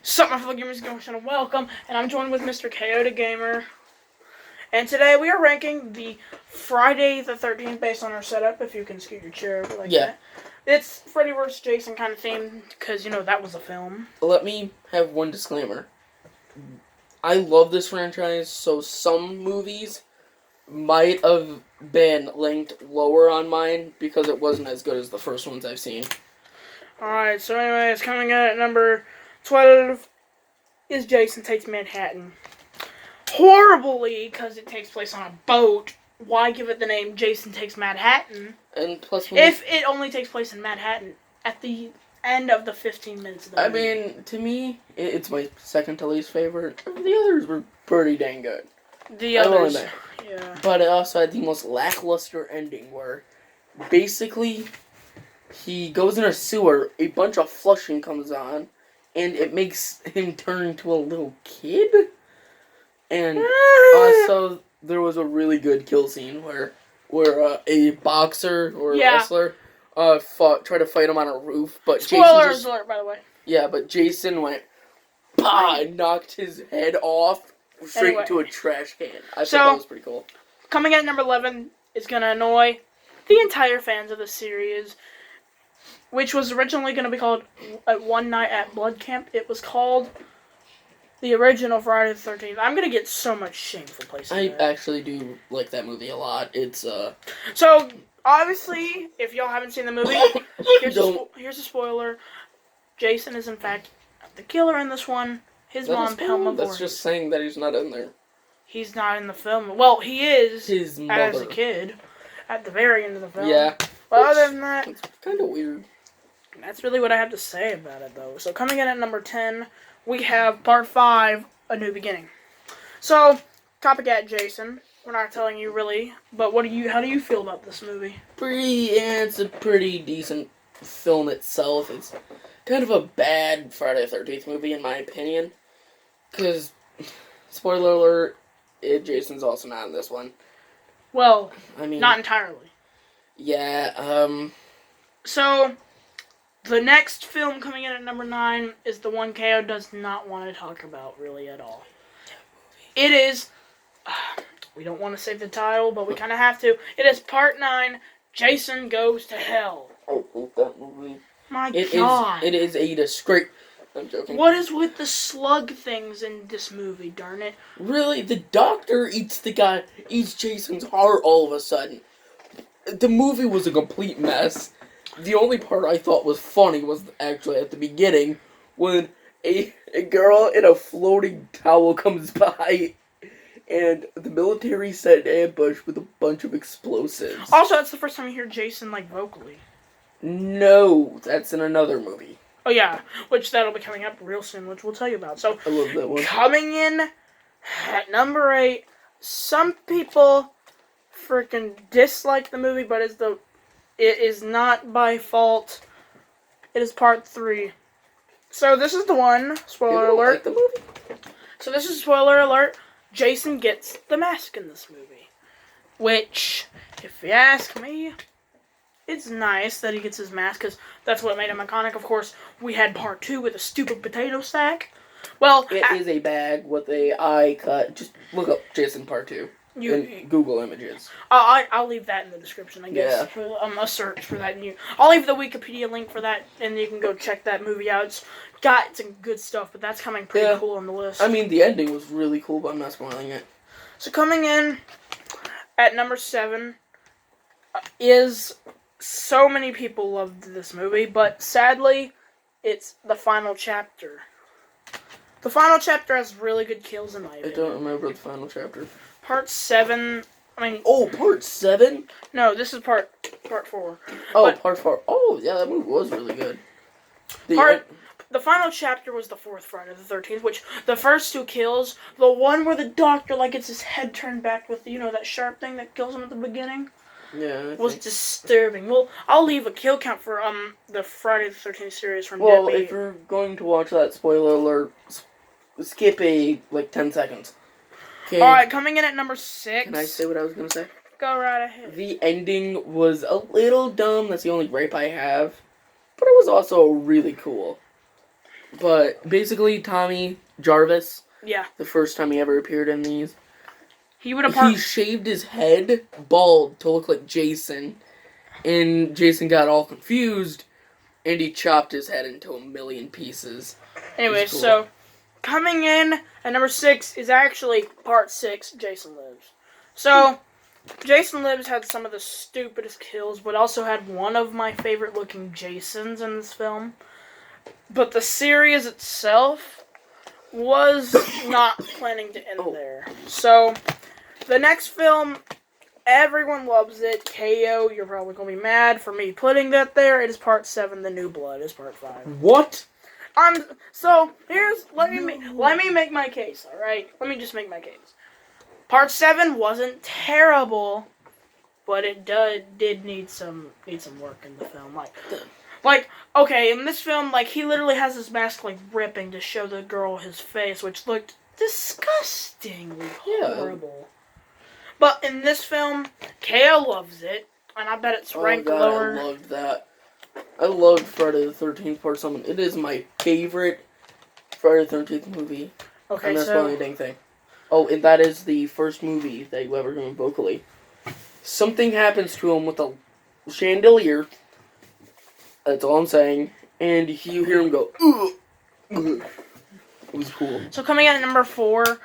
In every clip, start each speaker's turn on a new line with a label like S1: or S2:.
S1: Sup, my fellow gamers, going channel, welcome, and I'm joined with Mr. KayoDaGamer. And today we are ranking the Friday the 13th based on our setup, if you can scoot your chair over like that. It's Freddy vs. Jason kind of themed, because, you know, that was a film.
S2: Let me have one disclaimer. I love this franchise, so some movies might have been linked lower on mine because it wasn't as good as the first ones I've seen.
S1: Alright, so anyways, coming in at number 12 is Jason Takes Manhattan. Horribly, because it takes place on a boat. Why give it the name Jason Takes Manhattan?
S2: And plus,
S1: if it only takes place in Manhattan at the end of the 15 minutes of the movie.
S2: I mean, to me, it's my second to least favorite. The others were pretty dang good.
S1: The others, yeah.
S2: But it also had the most lackluster ending where basically he goes in a sewer, a bunch of flushing comes on, and it makes him turn into a little kid. And also, there was a really good kill scene where a boxer or a wrestler tried to fight him on a roof, but
S1: Spoiler alert, by the way.
S2: Yeah, but Jason went, and knocked his head off straight into a trash can. I thought that was pretty cool.
S1: Coming at number 11 is going to annoy the entire fans of the series, which was originally going to be called One Night at Blood Camp. It was called the original Friday the 13th. I'm going to get so much shameful placing
S2: I actually do like that movie a lot. It's,
S1: So, obviously, if y'all haven't seen the movie, here's a spoiler. Jason is, in fact, the killer in this one. His mom, Pelma.
S2: That's just saying that he's not in there.
S1: He's not in the film. Well, he is
S2: his mother.
S1: As a kid at the very end of the film.
S2: Yeah.
S1: But other than that,
S2: it's kind of weird.
S1: That's really what I have to say about it, though. So coming in at number 10, we have Part 5, A New Beginning. So, copycat Jason. We're not telling you really, but how do you feel about this movie?
S2: It's a pretty decent film itself. It's kind of a bad Friday the 13th movie, in my opinion. Because, spoiler alert, Jason's also not in this one.
S1: Well, I mean, not entirely.
S2: Yeah,
S1: So, the next film coming in at number 9 is the one Kayo does not want to talk about, really, at all. It is, we don't want to say the title, but we kind of have to. It is Part 9, Jason Goes to Hell.
S2: I hate that movie.
S1: My God.
S2: It is a disgrace. I'm joking.
S1: What is with the slug things in this movie, darn it?
S2: Really? The doctor eats Jason's heart all of a sudden. The movie was a complete mess. The only part I thought was funny was actually at the beginning when a girl in a floating towel comes by and the military set an ambush with a bunch of explosives.
S1: Also, that's the first time you hear Jason, vocally.
S2: No, that's in another movie.
S1: Oh, yeah, which that'll be coming up real soon, which we'll tell you about. So,
S2: I love that one.
S1: Coming in at number 8, some people freaking dislike the movie, but it is not by fault. It is Part 3. So, this is the one, spoiler alert.
S2: Like the movie?
S1: So, this is spoiler alert. Jason gets the mask in this movie. Which, if you ask me, it's nice that he gets his mask, because that's what made him iconic. Of course, we had Part 2 with a stupid potato sack. Well,
S2: it is a bag with a eye cut. Just look up Jason Part 2 in Google Images.
S1: I'll leave that in the description, I guess. Yeah. For a search for that. I'll leave the Wikipedia link for that, and you can go check that movie out. It's got some good stuff, but that's coming pretty cool on the list.
S2: I mean, the ending was really cool, but I'm not spoiling it.
S1: So coming in at number 7 is... So many people loved this movie, but sadly, it's the final chapter. The final chapter has really good kills in my opinion.
S2: I don't remember the final chapter.
S1: Part 7,
S2: Part 7?
S1: No, this is part 4.
S2: Oh, Part 4. Oh, yeah, that movie was really good.
S1: The final chapter was the 4th Friday the 13th, which the first 2 kills, the one where the doctor, gets his head turned back with, that sharp thing that kills him at the beginning.
S2: Yeah,
S1: was disturbing. Well, I'll leave a kill count for the Friday the 13th series from
S2: Well, if you're going to watch that, spoiler alert, skip 10 seconds. Okay.
S1: Alright, coming in at number 6.
S2: Can I say what I was going to say?
S1: Go right ahead.
S2: The ending was a little dumb. That's the only gripe I have. But it was also really cool. But basically, Tommy Jarvis,
S1: Yeah.
S2: the first time he ever appeared in these,
S1: He would have
S2: he shaved his head bald to look like Jason, and Jason got all confused, and he chopped his head into a million pieces.
S1: Anyway,
S2: Cool.
S1: so coming in at number 6 is actually part 6, Jason Lives. So, Jason Lives had some of the stupidest kills, but also had one of my favorite looking Jasons in this film. But the series itself was not planning to end there. So, the next film, everyone loves it. Kayo, you're probably going to be mad for me putting that there. It is part 7, The New Blood is part 5.
S2: What?
S1: So, let me make my case, alright? Let me just make my case. Part 7 wasn't terrible, but it did need some work in the film. Like, okay, in this film, like, he literally has his mask, like, ripping to show the girl his face, which looked disgustingly horrible. But in this film, Kayo loves it, and I bet it's ranked lower.
S2: I loved that. I loved Friday the 13th Part 7. It is my favorite Friday the 13th movie.
S1: Okay,
S2: and that's
S1: so...
S2: probably a dang thing. Oh, and that is the first movie that you ever heard him vocally. Something happens to him with a chandelier. That's all I'm saying. And you hear him go, ugh, ugh. It was cool.
S1: So coming in at number 4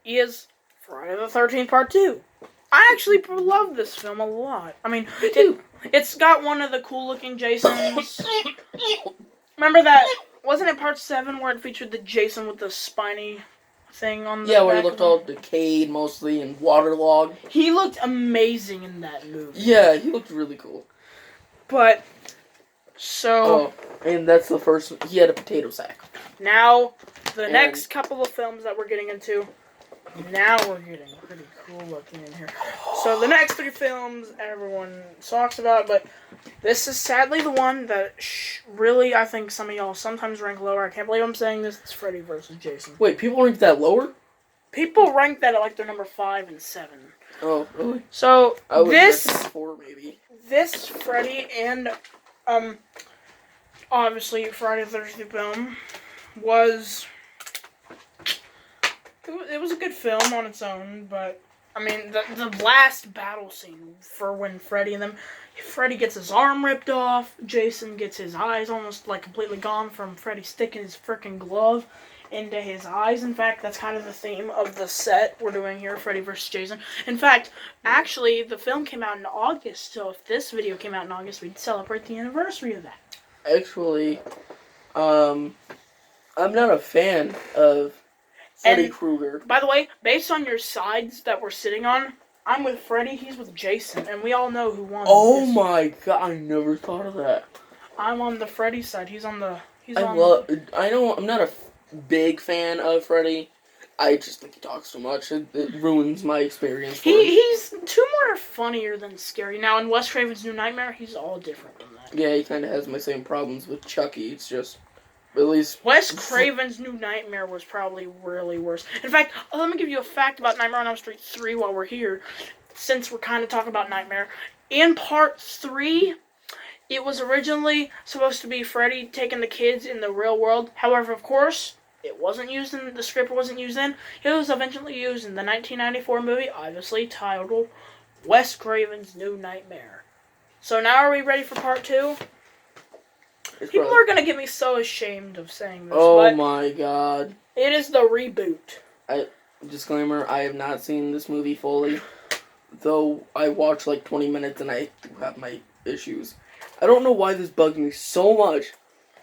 S1: is Friday the 13th Part 2. I actually love this film a lot. I mean, it's got one of the cool-looking Jasons. Remember that? Wasn't it Part 7 where it featured the Jason with the spiny thing on the
S2: Yeah, where
S1: back
S2: he looked all decayed mostly and waterlogged.
S1: He looked amazing in that movie.
S2: Yeah, he looked really cool.
S1: But, so...
S2: Oh, and that's the first... He had a potato sack.
S1: Now, the next couple of films that we're getting into, now we're getting pretty cool looking in here. So the next 3 films everyone talks about, but this is sadly the one that really I think some of y'all sometimes rank lower. I can't believe I'm saying this. It's Freddy vs. Jason.
S2: Wait, people rank that lower?
S1: People rank that at like their number 5 and 7.
S2: Oh, really?
S1: So this
S2: 4 maybe.
S1: This Freddy and obviously Friday the 13th film was... It was a good film on its own, but, I mean, the last battle scene for when Freddy gets his arm ripped off, Jason gets his eyes almost, like, completely gone from Freddy sticking his freaking glove into his eyes. In fact, that's kind of the theme of the set we're doing here, Freddy vs. Jason. In fact, actually, the film came out in August, so if this video came out in August, we'd celebrate the anniversary of that.
S2: Actually, I'm not a fan of Freddy Krueger.
S1: By the way, based on your sides that we're sitting on, I'm with Freddy, he's with Jason, and we all know who won.
S2: Oh my god, I never thought of that.
S1: I'm on the Freddy side, he's on the...
S2: I'm not a big fan of Freddy. I just think he talks too much. It ruins my experience for him.
S1: He's too more funnier than scary. Now, in Wes Craven's New Nightmare, he's all different than that.
S2: Yeah, he kind of has my same problems with Chucky. It's just... At least
S1: Wes Craven's New Nightmare was probably really worse. In fact, let me give you a fact about Nightmare on Elm Street 3 while we're here, since we're kind of talking about Nightmare. In Part 3, it was originally supposed to be Freddy taking the kids in the real world. However, of course, it wasn't used in, the script wasn't used in. It was eventually used in the 1994 movie, obviously titled Wes Craven's New Nightmare. So now are we ready for Part 2? People are going to get me so ashamed of saying this.
S2: Oh my god.
S1: It is the reboot.
S2: Disclaimer, I have not seen this movie fully. Though I watched like 20 minutes and I have my issues. I don't know why this bugs me so much,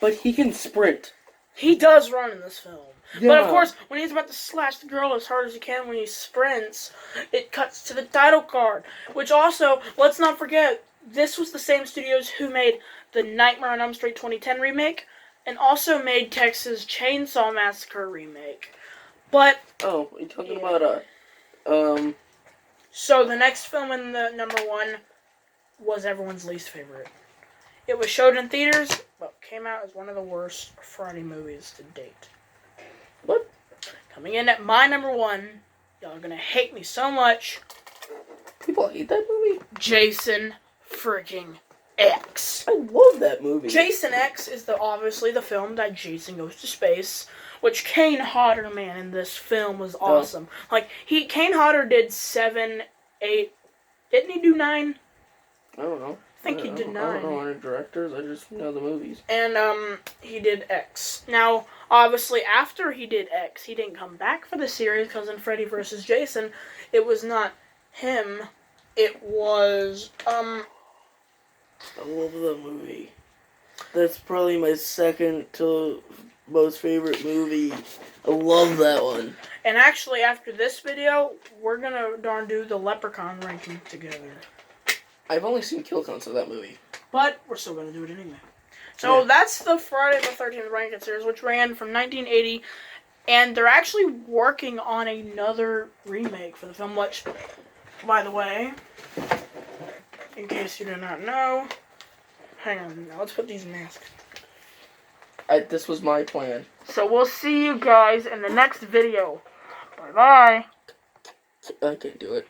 S2: but he can sprint.
S1: He does run in this film.
S2: Yeah.
S1: But of course, when he's about to slash the girl as hard as he can when he sprints, it cuts to the title card. Which also, let's not forget, this was the same studios who made the Nightmare on Elm Street 2010 remake, and also made Texas Chainsaw Massacre remake. But...
S2: Oh, you're talking about
S1: So the next film in the number 1 was everyone's least favorite. It was showed in theaters, but came out as one of the worst Friday movies to date.
S2: What?
S1: Coming in at my number 1, y'all are gonna hate me so much.
S2: People hate that movie?
S1: Jason freaking X.
S2: I love that movie.
S1: Jason X is obviously the film that Jason goes to space, which Kane Hodder, man, in this film was awesome. Like, Kane Hodder did 7, 8, didn't he do 9?
S2: I don't know.
S1: I think he did 9.
S2: I don't know any directors, I just know the movies.
S1: And, he did X. Now, obviously, after he did X, he didn't come back for the series, because in Freddy vs. Jason, it was not him, it was,
S2: I love that movie. That's probably my second to most favorite movie. I love that one.
S1: And actually, after this video, we're gonna do the Leprechaun ranking together.
S2: I've only seen kill counts of that movie.
S1: But we're still gonna do it anyway. So that's the Friday the 13th ranking series, which ran from 1980. And they're actually working on another remake for the film, which, by the way, in case you do not know, hang on, now let's put these masks.
S2: This was my plan.
S1: So we'll see you guys in the next video. Bye-bye.
S2: I can't do it.